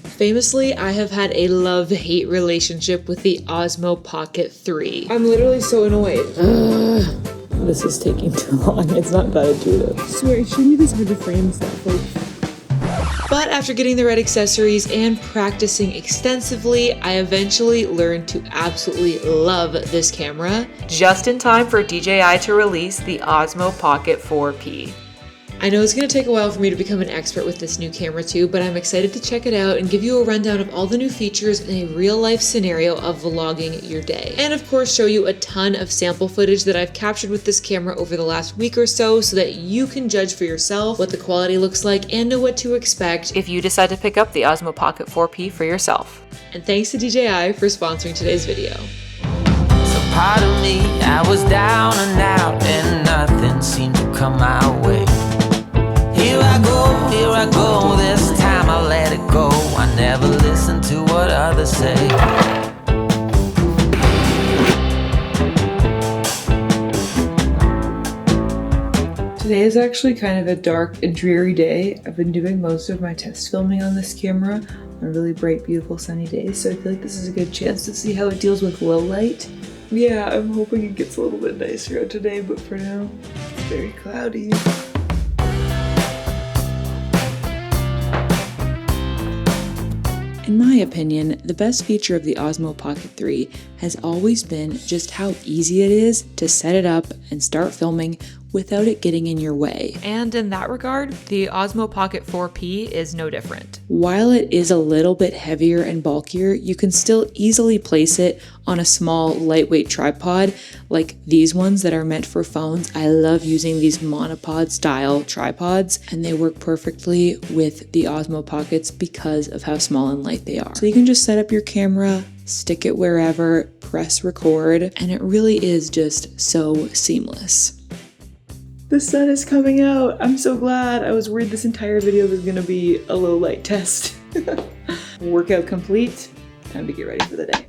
Famously, I have had a love-hate relationship with the Osmo Pocket 3. I'm literally so annoyed. This is taking too long. It's not that intuitive. I swear, it shouldn't be this hard to frame stuff. But after getting the right accessories and practicing extensively, I eventually learned to absolutely love this camera, just in time for DJI to release the Osmo Pocket 4P. I know it's going to take a while for me to become an expert with this new camera too, but I'm excited to check it out and give you a rundown of all the new features in a real-life scenario of vlogging your day. And of course, show you a ton of sample footage that I've captured with this camera over the last week or so that you can judge for yourself what the quality looks like and know what to expect if you decide to pick up the Osmo Pocket 4P for yourself. And thanks to DJI for sponsoring today's video. So part of me, I was down and out and nothing seemed to come my way. Here I go, this time I let it go. I never listen to what others say. Today is actually kind of a dark and dreary day. I've been doing most of my test filming on this camera on really bright, beautiful sunny days, so I feel like this is a good chance to see how it deals with low light. Yeah, I'm hoping it gets a little bit nicer out today, but for now, it's very cloudy. In my opinion, the best feature of the Osmo Pocket 3 has always been just how easy it is to set it up and start filming without it getting in your way. And in that regard, the Osmo Pocket 4P is no different. While it is a little bit heavier and bulkier, you can still easily place it on a small, lightweight tripod like these ones that are meant for phones. I love using these monopod style tripods, and they work perfectly with the Osmo Pockets because of how small and light they are. So you can just set up your camera, stick it wherever, press record, and it really is just so seamless. The sun is coming out. I'm so glad. I was worried this entire video was gonna be a low light test. Workout complete. Time to get ready for the day.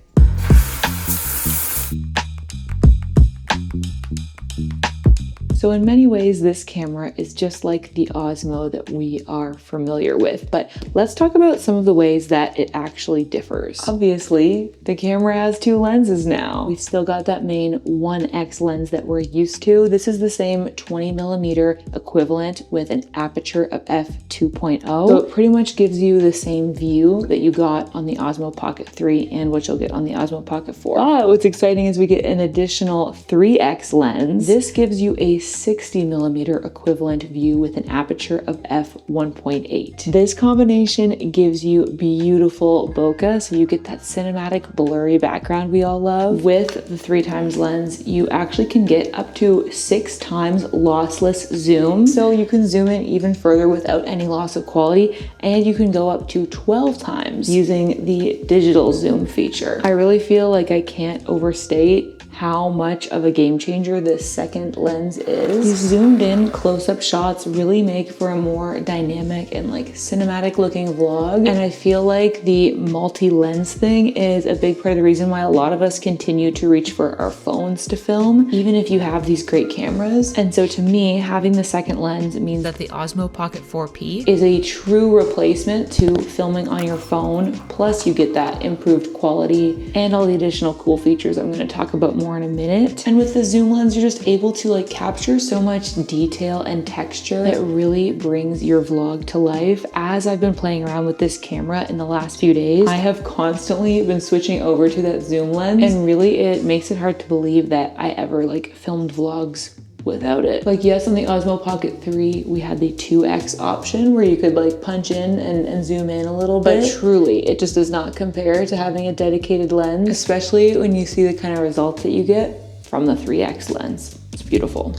So in many ways, this camera is just like the Osmo that we are familiar with, but let's talk about some of the ways that it actually differs. Obviously, the camera has two lenses now. We've still got that main 1x lens that we're used to. This is the same 20mm equivalent with an aperture of f2.0. So it pretty much gives you the same view that you got on the Osmo Pocket 3 and what you'll get on the Osmo Pocket 4. What's exciting is we get an additional 3x lens. This gives you a 60mm equivalent view with an aperture of f1.8. This combination gives you beautiful bokeh, so you get that cinematic blurry background we all love. With the 3x lens, you actually can get up to 6x lossless zoom, so you can zoom in even further without any loss of quality, and you can go up to 12x using the digital zoom feature. I really feel like I can't overstate how much of a game changer this second lens is. These zoomed in close-up shots really make for a more dynamic and like cinematic looking vlog. And I feel like the multi-lens thing is a big part of the reason why a lot of us continue to reach for our phones to film, even if you have these great cameras. And so to me, having the second lens means That the Osmo Pocket 4P is a true replacement to filming on your phone. Plus you get that improved quality and all the additional cool features I'm going to talk about more in a minute. And with the zoom lens, you're just able to like capture so much detail and texture that really brings your vlog to life. As I've been playing around with this camera in the last few days, I have constantly been switching over to that zoom lens, and really it makes it hard to believe that I ever like filmed vlogs without it. Like, yes, on the Osmo Pocket 3, we had the 2x option where you could like punch in and zoom in a little bit. But truly, it just does not compare to having a dedicated lens, especially when you see the kind of results that you get from the 3x lens. It's beautiful.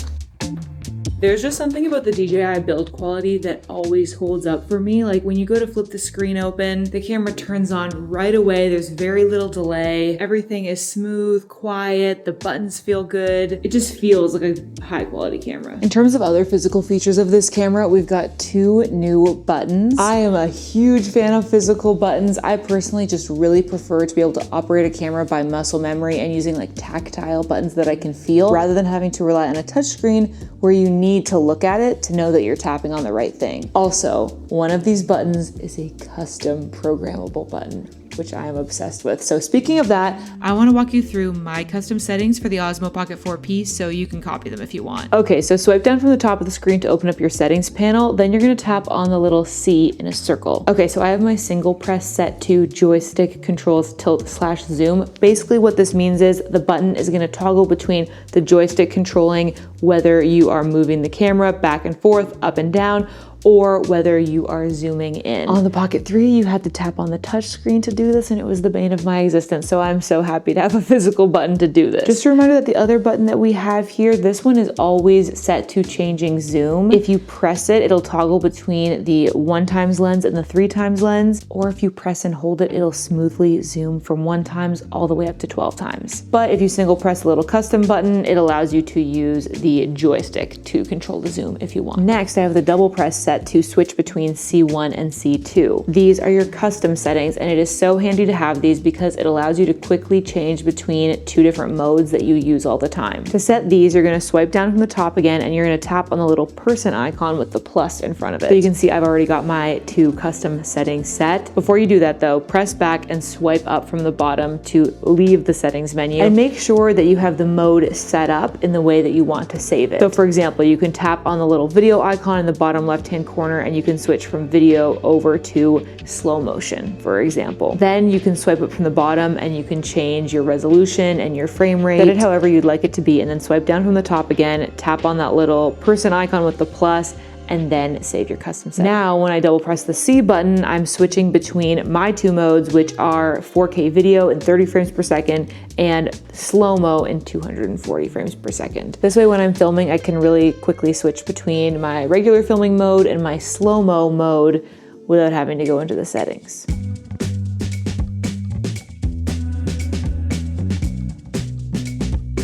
There's just something about the DJI build quality that always holds up for me. Like when you go to flip the screen open, the camera turns on right away. There's very little delay. Everything is smooth, quiet. The buttons feel good. It just feels like a high quality camera. In terms of other physical features of this camera, we've got 2 new buttons. I am a huge fan of physical buttons. I personally just really prefer to be able to operate a camera by muscle memory and using like tactile buttons that I can feel rather than having to rely on a touchscreen where you need need to look at it to know that you're tapping on the right thing. Also, one of these buttons is a custom programmable button, which I am obsessed with. So speaking of that, I want to walk you through my custom settings for the Osmo Pocket 4P so you can copy them if you want. Okay, so swipe down from the top of the screen to open up your settings panel. Then you're gonna tap on the little C in a circle. Okay, so I have my single press set to joystick controls tilt/zoom. Basically what this means is the button is gonna toggle between the joystick controlling whether you are moving the camera back and forth, up and down, or whether you are zooming in. On the Pocket 3, you had to tap on the touch screen to do this, and it was the bane of my existence, so I'm so happy to have a physical button to do this. Just a reminder that the other button that we have here, this one is always set to changing zoom. If you press it, it'll toggle between the 1x lens and the 3x lens, or if you press and hold it, it'll smoothly zoom from 1x all the way up to 12x. But if you single press the little custom button, it allows you to use the joystick to control the zoom if you want. Next, I have the double press set to switch between C1 and C2. These are your custom settings, and it is so handy to have these because it allows you to quickly change between two different modes that you use all the time. To set these, you're gonna swipe down from the top again, and you're gonna tap on the little person icon with the plus in front of it. So you can see I've already got my two custom settings set. Before you do that though, press back and swipe up from the bottom to leave the settings menu, and make sure that you have the mode set up in the way that you want to save it. So for example, you can tap on the little video icon in the bottom left-hand corner and you can switch from video over to slow motion, for example. Then you can swipe up from the bottom and you can change your resolution and your frame rate, set it however you'd like it to be, and then swipe down from the top again, tap on that little person icon with the plus, and then save your custom setting. Now, when I double press the C button, I'm switching between my two modes, which are 4K video in 30 frames per second and slow-mo in 240 frames per second. This way, when I'm filming, I can really quickly switch between my regular filming mode and my slow-mo mode without having to go into the settings.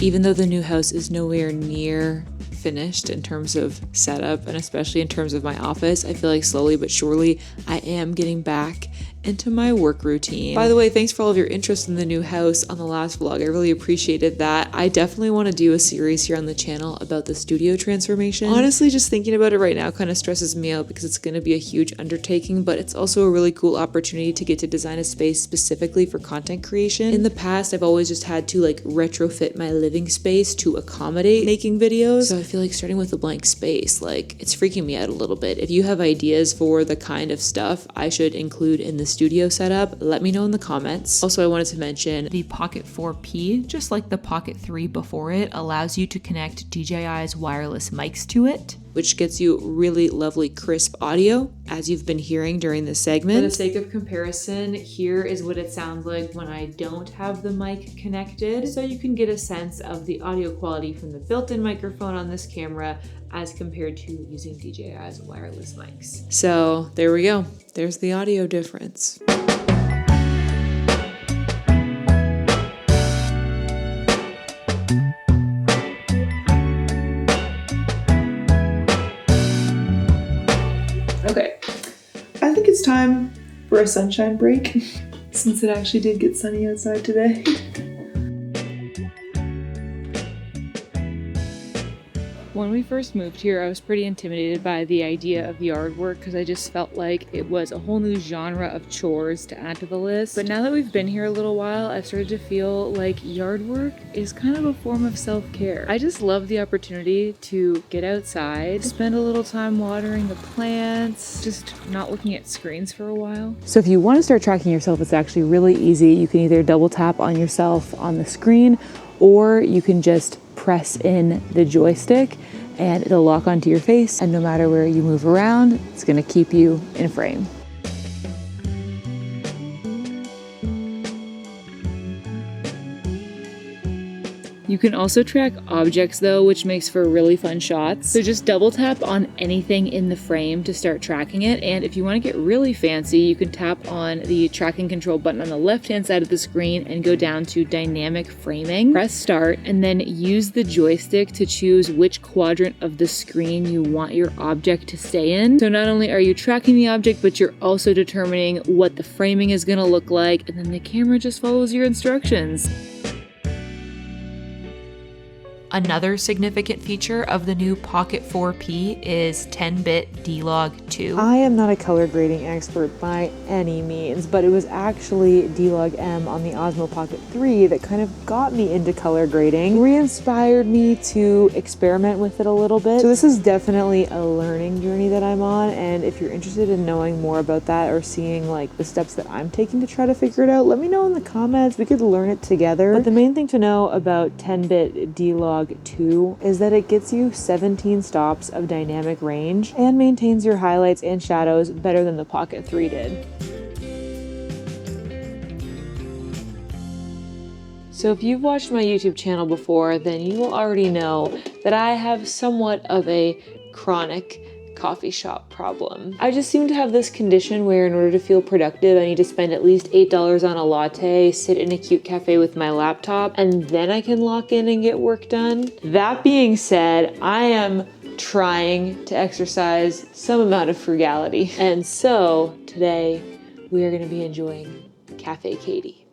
Even though the new house is nowhere near finished in terms of setup and especially in terms of my office, I feel like slowly but surely I am getting back into my work routine. By the way, thanks for all of your interest in the new house on the last vlog. I really appreciated that. I definitely want to do a series here on the channel about the studio transformation. Honestly, just thinking about it right now kind of stresses me out because it's going to be a huge undertaking, but it's also a really cool opportunity to get to design a space specifically for content creation. In the past, I've always just had to like retrofit my living space to accommodate making videos. So I feel like starting with a blank space, like it's freaking me out a little bit. If you have ideas for the kind of stuff I should include in the studio setup, let me know in the comments. Also, I wanted to mention the Pocket 4P, just like the Pocket 3 before it, allows you to connect DJI's wireless mics to it, which gets you really lovely crisp audio, as you've been hearing during this segment. For the sake of comparison, here is what it sounds like when I don't have the mic connected, so you can get a sense of the audio quality from the built-in microphone on this camera as compared to using DJI's wireless mics. So there we go. There's the audio difference. Okay, I think it's time for a sunshine break since it actually did get sunny outside today. When we first moved here, I was pretty intimidated by the idea of yard work because I just felt like it was a whole new genre of chores to add to the list. But now that we've been here a little while, I've started to feel like yard work is kind of a form of self-care. I just love the opportunity to get outside, spend a little time watering the plants, just not looking at screens for a while. So if you want to start tracking yourself, it's actually really easy. You can either double tap on yourself on the screen, or you can just press in the joystick and it'll lock onto your face, and no matter where you move around, it's going to keep you in frame. You can also track objects though, which makes for really fun shots. So just double tap on anything in the frame to start tracking it. And if you want to get really fancy, you can tap on the tracking control button on the left-hand side of the screen and go down to dynamic framing. Press start and then use the joystick to choose which quadrant of the screen you want your object to stay in. So not only are you tracking the object, but you're also determining what the framing is going to look like, and then the camera just follows your instructions. Another significant feature of the new Pocket 4P is 10-bit D-Log 2. I am not a color grading expert by any means, but it was actually D-Log M on the Osmo Pocket 3 that kind of got me into color grading, re-inspired me to experiment with it a little bit. So this is definitely a learning journey that I'm on, and if you're interested in knowing more about that or seeing like the steps that I'm taking to try to figure it out, let me know in the comments. We could learn it together. But the main thing to know about 10-bit D-Log 2 is that it gets you 17 stops of dynamic range and maintains your highlights and shadows better than the Pocket 3 did. So if you've watched my YouTube channel before, then you will already know that I have somewhat of a chronic coffee shop problem. I just seem to have this condition where in order to feel productive, I need to spend at least $8 on a latte, sit in a cute cafe with my laptop, and then I can lock in and get work done. That being said, I am trying to exercise some amount of frugality. And so today we are going to be enjoying Cafe Katie.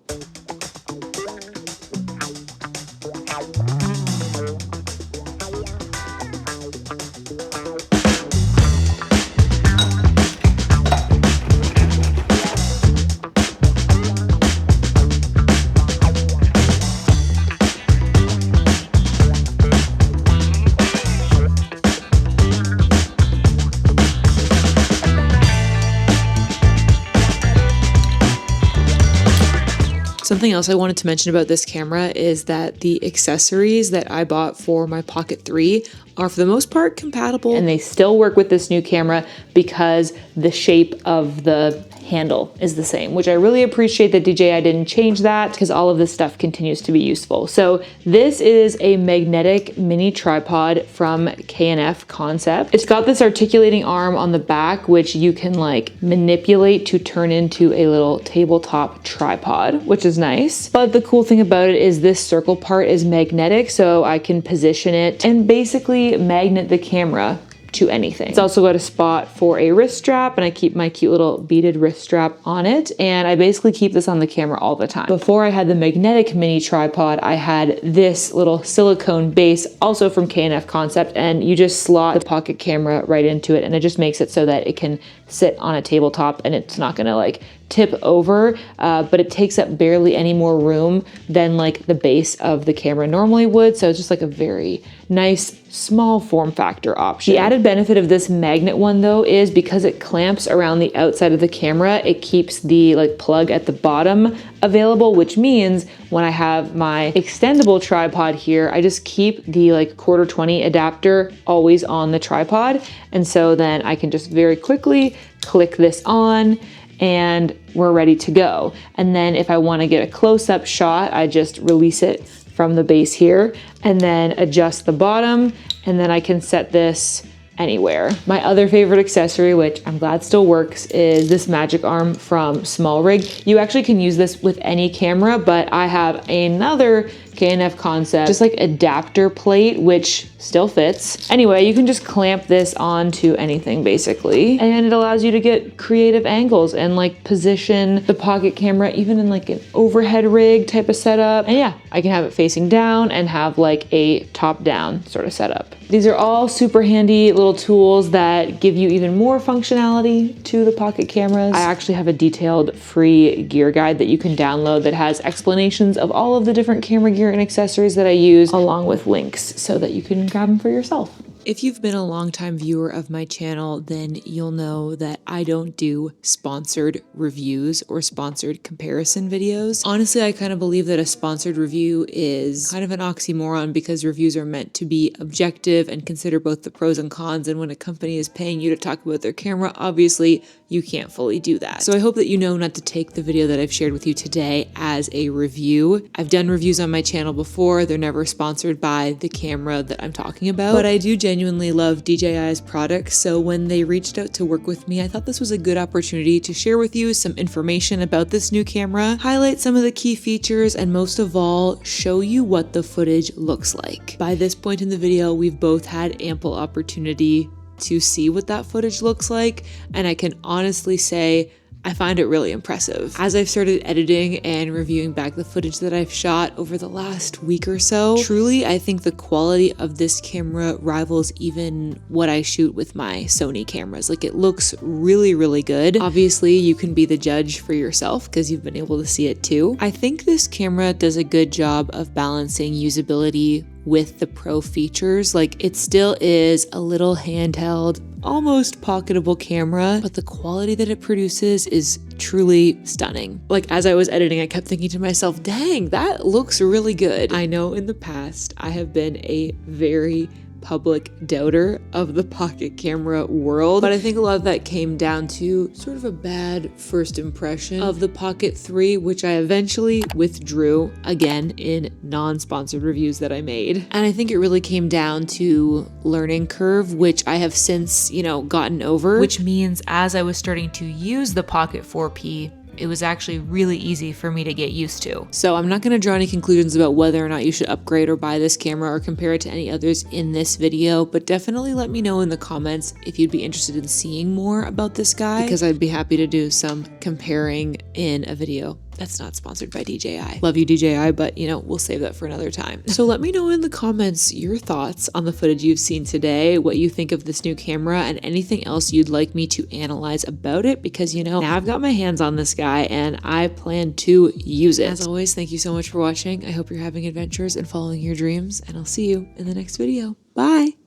Something else I wanted to mention about this camera is that the accessories that I bought for my Pocket 3 are for the most part compatible. And they still work with this new camera because the shape of the handle is the same, which I really appreciate that DJI didn't change that because all of this stuff continues to be useful. So this is a magnetic mini tripod from K&F Concept. It's got this articulating arm on the back, which you can like manipulate to turn into a little tabletop tripod, which is nice. But the cool thing about it is this circle part is magnetic, so I can position it and basically magnet the camera to anything. It's also got a spot for a wrist strap, and I keep my cute little beaded wrist strap on it, and I basically keep this on the camera all the time. Before I had the magnetic mini tripod, I had this little silicone base, also from K&F Concept, and you just slot the Pocket camera right into it, and it just makes it so that it can sit on a tabletop and it's not gonna like tip over, but it takes up barely any more room than like the base of the camera normally would. So it's just like a very nice small form factor option. The added benefit of this magnet one though is because it clamps around the outside of the camera, it keeps the like plug at the bottom available, which means when I have my extendable tripod here, I just keep the like 1/4-20 adapter always on the tripod. And so then I can just very quickly click this on and we're ready to go. And then if I want to get a close-up shot, I just release it from the base here and then adjust the bottom, and then I can set this anywhere. My other favorite accessory, which I'm glad still works, is this magic arm from Small Rig. You actually can use this with any camera, but I have another K&F Concept, just like adapter plate, which still fits. Anyway, you can just clamp this onto anything basically, and it allows you to get creative angles and like position the Pocket camera even in like an overhead rig type of setup. And yeah, I can have it facing down and have like a top down sort of setup. These are all super handy little tools that give you even more functionality to the Pocket cameras. I actually have a detailed free gear guide that you can download that has explanations of all of the different camera gear and accessories that I use, along with links so that you can grab them for yourself. If you've been a longtime viewer of my channel, then you'll know that I don't do sponsored reviews or sponsored comparison videos. Honestly, I kind of believe that a sponsored review is kind of an oxymoron because reviews are meant to be objective and consider both the pros and cons. And when a company is paying you to talk about their camera, obviously you can't fully do that. So I hope that you know not to take the video that I've shared with you today as a review. I've done reviews on my channel before. They're never sponsored by the camera that I'm talking about, but I do genuinely love DJI's products. So when they reached out to work with me, I thought this was a good opportunity to share with you some information about this new camera, highlight some of the key features, and most of all, show you what the footage looks like. By this point in the video, we've both had ample opportunity to see what that footage looks like, and I can honestly say I find it really impressive. As I've started editing and reviewing back the footage that I've shot over the last week or so, truly I think the quality of this camera rivals even what I shoot with my Sony cameras. Like, it looks really, really good. Obviously, you can be the judge for yourself because you've been able to see it too. I think this camera does a good job of balancing usability with the pro features. Like, it still is a little handheld, almost pocketable camera, but the quality that it produces is truly stunning. Like, as I was editing, I kept thinking to myself, dang, that looks really good. I know in the past I have been a very public doubter of the pocket camera world, but I think a lot of that came down to sort of a bad first impression of the Pocket 3, which I eventually withdrew again in non-sponsored reviews that I made. And I think it really came down to learning curve, which I have since, gotten over, which means as I was starting to use the Pocket 4P, it was actually really easy for me to get used to. So I'm not going to draw any conclusions about whether or not you should upgrade or buy this camera or compare it to any others in this video, but definitely let me know in the comments if you'd be interested in seeing more about this guy, because I'd be happy to do some comparing in a video that's not sponsored by DJI. Love you, DJI, but we'll save that for another time. So let me know in the comments your thoughts on the footage you've seen today, what you think of this new camera, and anything else you'd like me to analyze about it, because now I've got my hands on this guy and I plan to use it. As always, thank you so much for watching. I hope you're having adventures and following your dreams, and I'll see you in the next video. Bye!